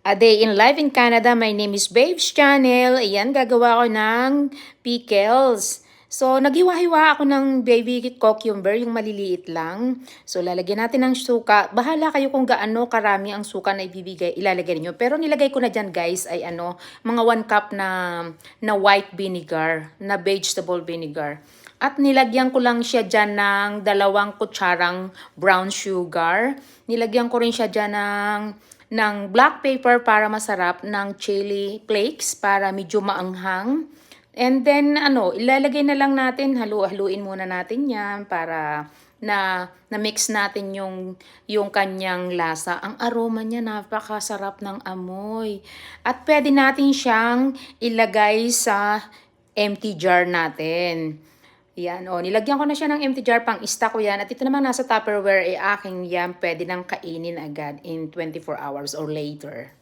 A Day in Life in Canada, my name is Babes Channel. Ayan, gagawa ko ng pickles. So, naghiwa-hiwa ako ng baby cucumber, yung maliliit lang. So, lalagyan natin ng suka. Bahala kayo kung gaano karami ang suka na ilalagay niyo. Pero nilagay ko na dyan guys ay mga 1 cup na white vinegar, na vegetable vinegar. At nilagyan ko lang siya dyan ng 2 kutsarang brown sugar. Nilagyan ko rin siya dyan ng black pepper para masarap, ng chili flakes para medyo maanghang. And then, ilalagay na lang natin, haluin muna natin yan para na-mix natin yung kanyang lasa. Ang aroma niya, napakasarap ng amoy. At pwede natin siyang ilagay sa empty jar natin. Yan, nilagyan ko na siya ng empty jar, pang-stock ko yan. At ito naman nasa Tupperware, aking yan, pwede nang kainin agad in 24 hours or later.